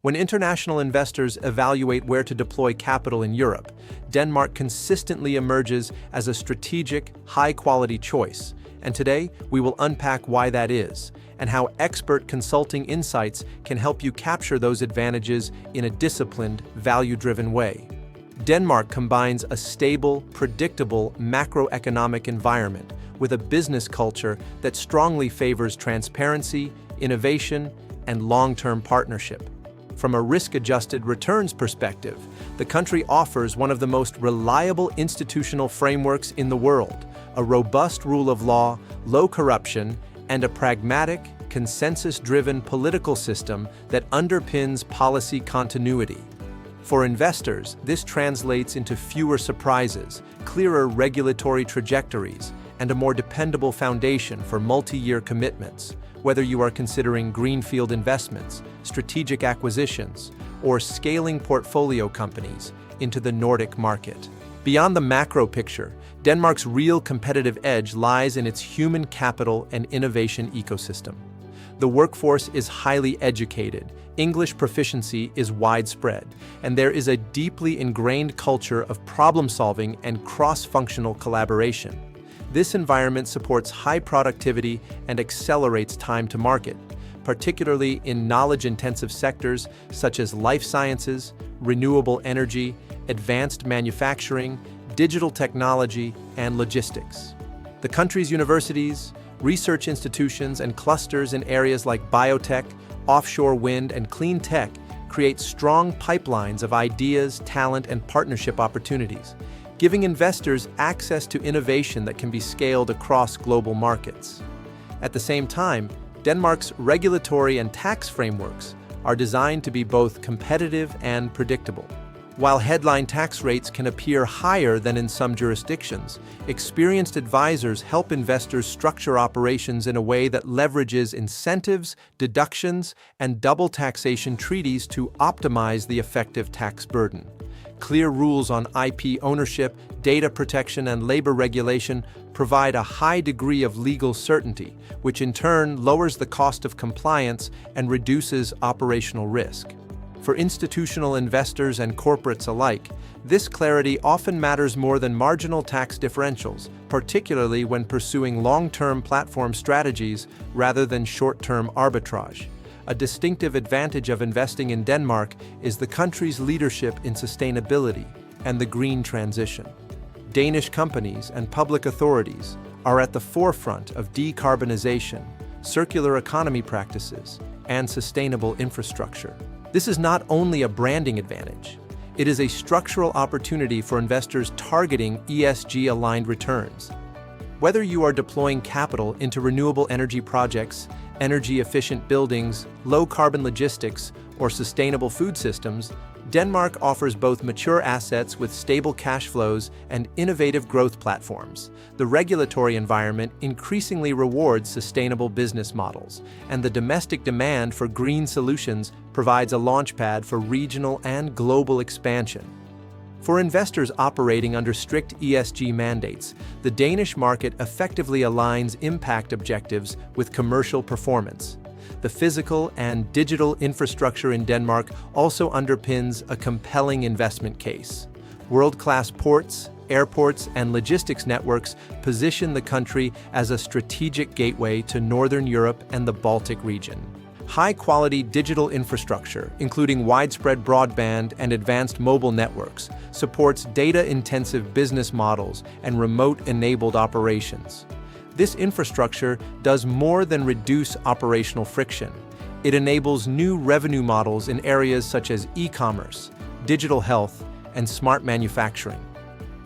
When international investors evaluate where to deploy capital in Europe, Denmark consistently emerges as a strategic, high-quality choice. And today, we will unpack why that is, and how expert consulting insights can help you capture those advantages in a disciplined, value-driven way. Denmark combines a stable, predictable macroeconomic environment with a business culture that strongly favors transparency, innovation, and long-term partnership. From a risk-adjusted returns perspective, the country offers one of the most reliable institutional frameworks in the world, a robust rule of law, low corruption, and a pragmatic, consensus-driven political system that underpins policy continuity. For investors, this translates into fewer surprises, clearer regulatory trajectories, and a more dependable foundation for multi-year commitments, whether you are considering greenfield investments, strategic acquisitions, or scaling portfolio companies into the Nordic market. Beyond the macro picture, Denmark's real competitive edge lies in its human capital and innovation ecosystem. The workforce is highly educated, English proficiency is widespread, and there is a deeply ingrained culture of problem-solving and cross-functional collaboration. This environment supports high productivity and accelerates time to market, particularly in knowledge-intensive sectors such as life sciences, renewable energy, advanced manufacturing, digital technology, and logistics. The country's universities, research institutions, and clusters in areas like biotech, offshore wind, and clean tech create strong pipelines of ideas, talent, and partnership opportunities, giving investors access to innovation that can be scaled across global markets. At the same time, Denmark's regulatory and tax frameworks are designed to be both competitive and predictable. While headline tax rates can appear higher than in some jurisdictions, experienced advisors help investors structure operations in a way that leverages incentives, deductions, and double taxation treaties to optimize the effective tax burden. Clear rules on IP ownership, data protection, and labor regulation provide a high degree of legal certainty, which in turn lowers the cost of compliance and reduces operational risk. For institutional investors and corporates alike, this clarity often matters more than marginal tax differentials, particularly when pursuing long-term platform strategies rather than short-term arbitrage. A distinctive advantage of investing in Denmark is the country's leadership in sustainability and the green transition. Danish companies and public authorities are at the forefront of decarbonization, circular economy practices, and sustainable infrastructure. This is not only a branding advantage, it is a structural opportunity for investors targeting ESG-aligned returns. Whether you are deploying capital into renewable energy projects, energy-efficient buildings, low-carbon logistics, or sustainable food systems, Denmark offers both mature assets with stable cash flows and innovative growth platforms. The regulatory environment increasingly rewards sustainable business models, and the domestic demand for green solutions provides a launchpad for regional and global expansion. For investors operating under strict ESG mandates, the Danish market effectively aligns impact objectives with commercial performance. The physical and digital infrastructure in Denmark also underpins a compelling investment case. World-class ports, airports, and logistics networks position the country as a strategic gateway to Northern Europe and the Baltic region. High-quality digital infrastructure, including widespread broadband and advanced mobile networks, supports data-intensive business models and remote-enabled operations. This infrastructure does more than reduce operational friction. It enables new revenue models in areas such as e-commerce, digital health, and smart manufacturing.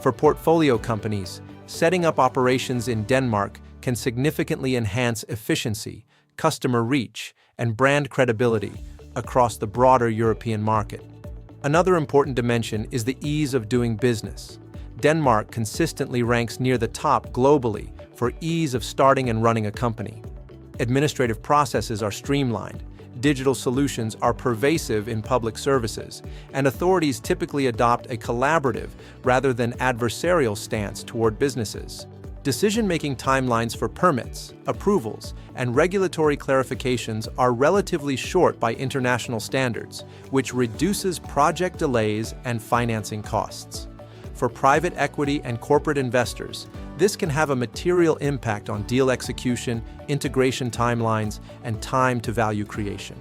For portfolio companies, setting up operations in Denmark can significantly enhance efficiency, customer reach, and brand credibility across the broader European market. Another important dimension is the ease of doing business. Denmark consistently ranks near the top globally for ease of starting and running a company. Administrative processes are streamlined, digital solutions are pervasive in public services, and authorities typically adopt a collaborative rather than adversarial stance toward businesses. Decision-making timelines for permits, approvals, and regulatory clarifications are relatively short by international standards, which reduces project delays and financing costs. For private equity and corporate investors, this can have a material impact on deal execution, integration timelines, and time to value creation.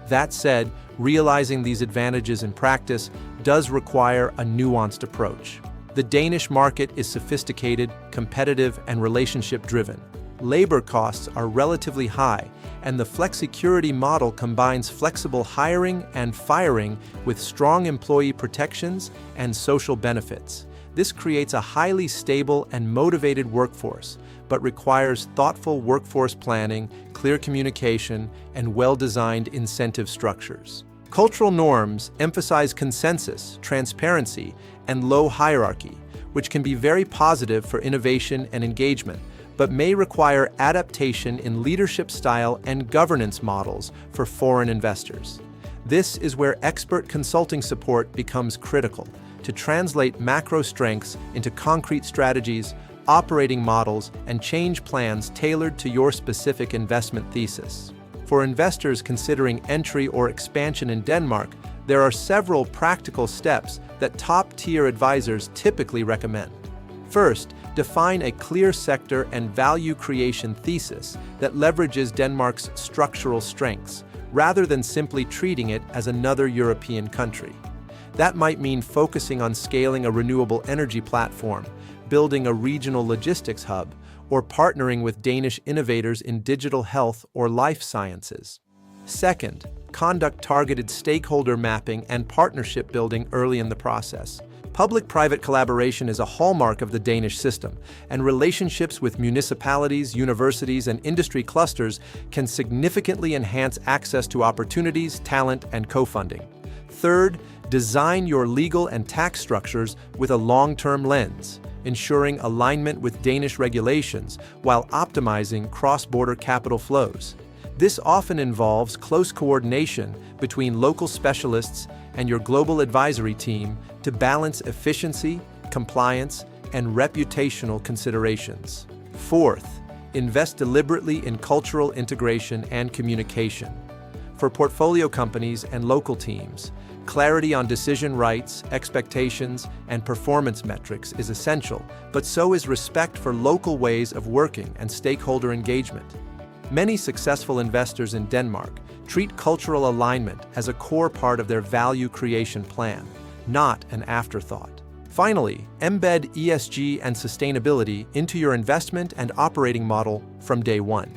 That said, realizing these advantages in practice does require a nuanced approach. The Danish market is sophisticated, competitive, and relationship-driven. Labor costs are relatively high, and the flexicurity model combines flexible hiring and firing with strong employee protections and social benefits. This creates a highly stable and motivated workforce, but requires thoughtful workforce planning, clear communication, and well-designed incentive structures. Cultural norms emphasize consensus, transparency, and low hierarchy, which can be very positive for innovation and engagement, but may require adaptation in leadership style and governance models for foreign investors. This is where expert consulting support becomes critical to translate macro strengths into concrete strategies, operating models, and change plans tailored to your specific investment thesis. For investors considering entry or expansion in Denmark, there are several practical steps that top-tier advisors typically recommend. First, define a clear sector and value creation thesis that leverages Denmark's structural strengths, rather than simply treating it as another European country. That might mean focusing on scaling a renewable energy platform, building a regional logistics hub, or partnering with Danish innovators in digital health or life sciences. Second, conduct targeted stakeholder mapping and partnership building early in the process. Public-private collaboration is a hallmark of the Danish system, and relationships with municipalities, universities, and industry clusters can significantly enhance access to opportunities, talent, and co-funding. Third, design your legal and tax structures with a long-term lens, ensuring alignment with Danish regulations while optimizing cross-border capital flows. This often involves close coordination between local specialists and your global advisory team to balance efficiency, compliance, and reputational considerations. Fourth, invest deliberately in cultural integration and communication. For portfolio companies and local teams, clarity on decision rights, expectations, and performance metrics is essential, but so is respect for local ways of working and stakeholder engagement. Many successful investors in Denmark treat cultural alignment as a core part of their value creation plan, not an afterthought. Finally, embed ESG and sustainability into your investment and operating model from day one.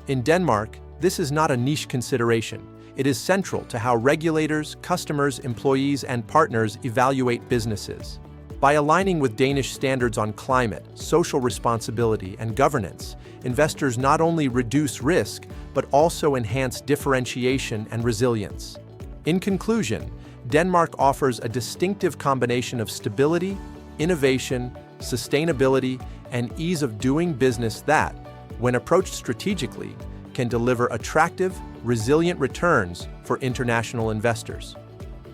In Denmark, this is not a niche consideration. It is central to how regulators, customers, employees, and partners evaluate businesses. By aligning with Danish standards on climate, social responsibility, and governance, investors not only reduce risk, but also enhance differentiation and resilience. In conclusion, Denmark offers a distinctive combination of stability, innovation, sustainability, and ease of doing business that, when approached strategically, can deliver attractive, resilient returns for international investors.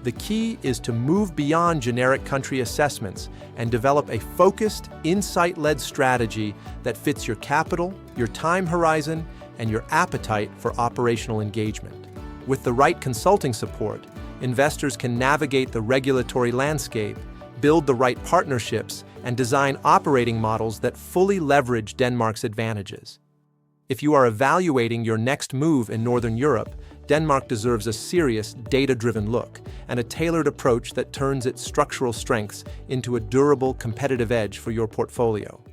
The key is to move beyond generic country assessments and develop a focused, insight-led strategy that fits your capital, your time horizon, and your appetite for operational engagement. With the right consulting support, investors can navigate the regulatory landscape, build the right partnerships, and design operating models that fully leverage Denmark's advantages. If you are evaluating your next move in Northern Europe, Denmark deserves a serious, data-driven look and a tailored approach that turns its structural strengths into a durable competitive edge for your portfolio.